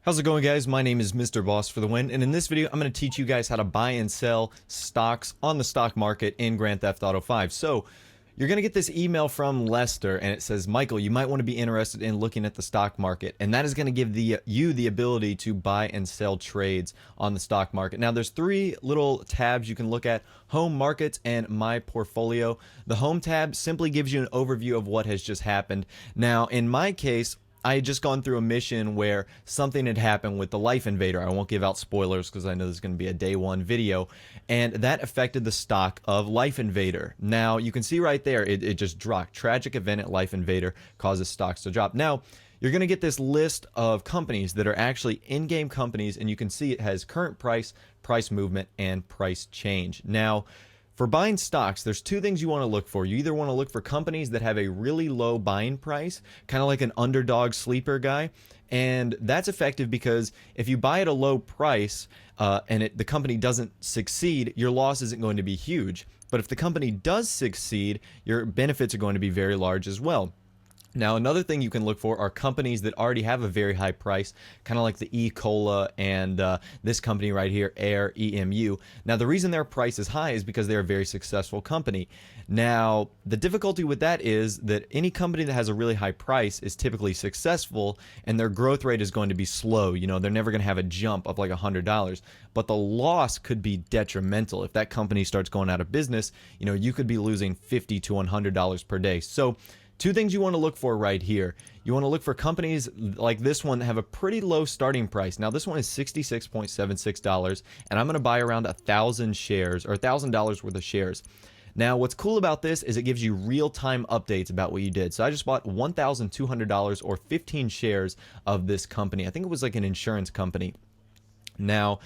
How's it going, guys? My name is Mr. Boss for the win, and in this video I'm going to teach you guys how to buy and sell stocks on the stock market in Grand Theft Auto 5. So you're going to get this email from Lester, and it says, Michael, you might want to be interested in looking at the stock market, and that is going to give you the ability to buy and sell trades on the stock market. Now there's three little tabs you can look at: Home, Markets, and My Portfolio. The Home tab simply gives you an overview of what has just happened. Now in my case, I had just gone through a mission where something had happened with the Life Invader. I won't give out spoilers because I know there's going to be a day one video, and that affected the stock of Life Invader. Now you can see right there, it just dropped. Tragic event at Life Invader causes stocks to drop. Now you're going to get this list of companies that are actually in-game companies, and you can see it has current price, price movement, and price change. Now, for buying stocks, there's two things you want to look for. You either want to look for companies that have a really low buying price, kind of like an underdog sleeper guy, and that's effective because if you buy at a low price and the company doesn't succeed, your loss isn't going to be huge. But if the company does succeed, your benefits are going to be very large as well. Now, another thing you can look for are companies that already have a very high price, kind of like the E-Cola and this company right here, Air EMU. Now, the reason their price is high is because they're a very successful company. Now, the difficulty with that is that any company that has a really high price is typically successful, and their growth rate is going to be slow. You know, they're never going to have a jump of like $100, but the loss could be detrimental. If that company starts going out of business, you know, you could be losing $50 to $100 per day. So two things you want to look for right here. You want to look for companies like this one that have a pretty low starting price. Now this one is $66.76, and I'm going to buy around 1,000 shares or $1,000 worth of shares. Now what's cool about this is it gives you real-time updates about what you did. So I just bought $1,200 or 15 shares of this company. I think it was like an insurance company. Now,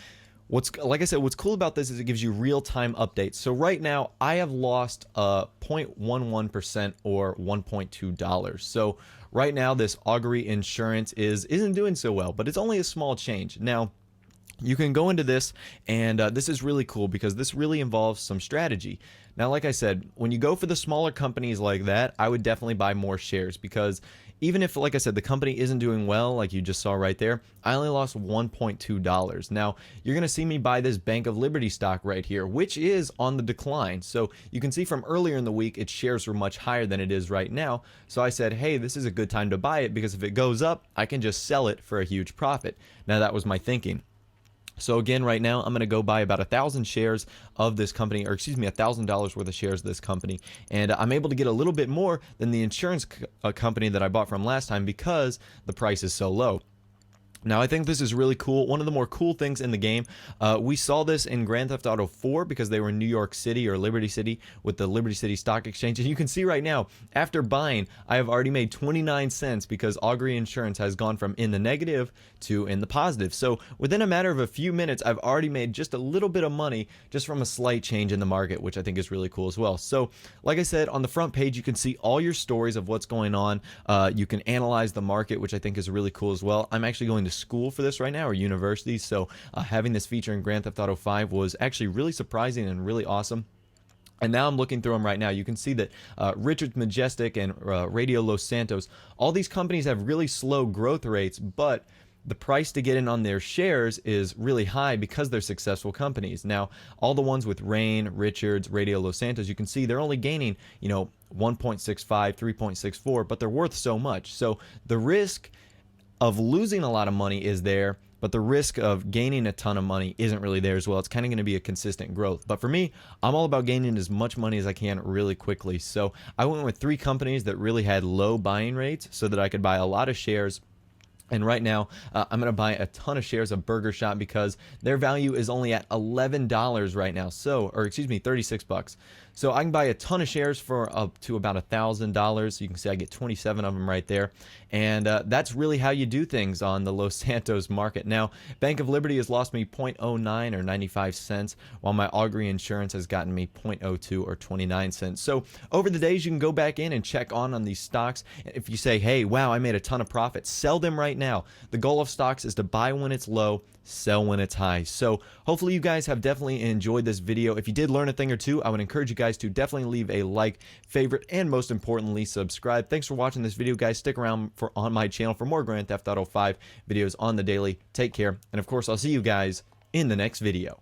like I said, what's cool about this is it gives you real-time updates. So right now, I have lost 0.11% or $1.2. So right now, this Augury Insurance isn't doing so well, but it's only a small change. Now, you can go into this, and this is really cool because this really involves some strategy. Now, like I said, when you go for the smaller companies like that, I would definitely buy more shares because even if, like I said, the company isn't doing well, like you just saw right there, I only lost $1.2. Now, you're going to see me buy this Bank of Liberty stock right here, which is on the decline. So you can see from earlier in the week, its shares were much higher than it is right now. So I said, hey, this is a good time to buy it because if it goes up, I can just sell it for a huge profit. Now, that was my thinking. So again, right now, I'm going to go buy about 1,000 shares of this company, or excuse me, $1,000 worth of shares of this company. And I'm able to get a little bit more than the insurance company that I bought from last time because the price is so low. Now, I think this is really cool. One of the more cool things in the game, we saw this in Grand Theft Auto 4 because they were in New York City or Liberty City with the Liberty City Stock Exchange. And you can see right now, after buying, I have already made 29 cents because Augury Insurance has gone from in the negative to in the positive. So within a matter of a few minutes, I've already made just a little bit of money just from a slight change in the market, which I think is really cool as well. So like I said, on the front page, you can see all your stories of what's going on. You can analyze the market, which I think is really cool as well. I'm actually going to school for this right now, or university, so having this feature in Grand Theft Auto 5 was actually really surprising and really awesome. And now I'm looking through them right now. You can see that Richard's Majestic and Radio Los Santos, all these companies have really slow growth rates, but the price to get in on their shares is really high because they're successful companies. Now, all the ones with Rain, Richards, Radio Los Santos, you can see they're only gaining, 1.65, 3.64, but they're worth so much. So the risk of losing a lot of money is there, but the risk of gaining a ton of money isn't really there as well. It's kind of going to be a consistent growth. But for me, I'm all about gaining as much money as I can really quickly. So I went with 3 companies that really had low buying rates so that I could buy a lot of shares. And right now, I'm going to buy a ton of shares of Burger Shot because their value is only at $11 right now. Or excuse me, 36 bucks. So I can buy a ton of shares for up to about $1,000. You can see I get 27 of them right there. And that's really how you do things on the Los Santos market. Now, Bank of Liberty has lost me 0.09 or 95 cents, while my Augury Insurance has gotten me 0.02 or 29 cents. So over the days, you can go back in and check on these stocks. If you say, hey, wow, I made a ton of profit, sell them right now. The goal of stocks is to buy when it's low, sell when it's high. So hopefully you guys have definitely enjoyed this video. If you did learn a thing or two, I would encourage you guys to definitely leave a like, favorite, and most importantly, subscribe. Thanks for watching this video, guys. Stick around on my channel for more Grand Theft Auto 5 videos on the daily. Take care, and of course, I'll see you guys in the next video.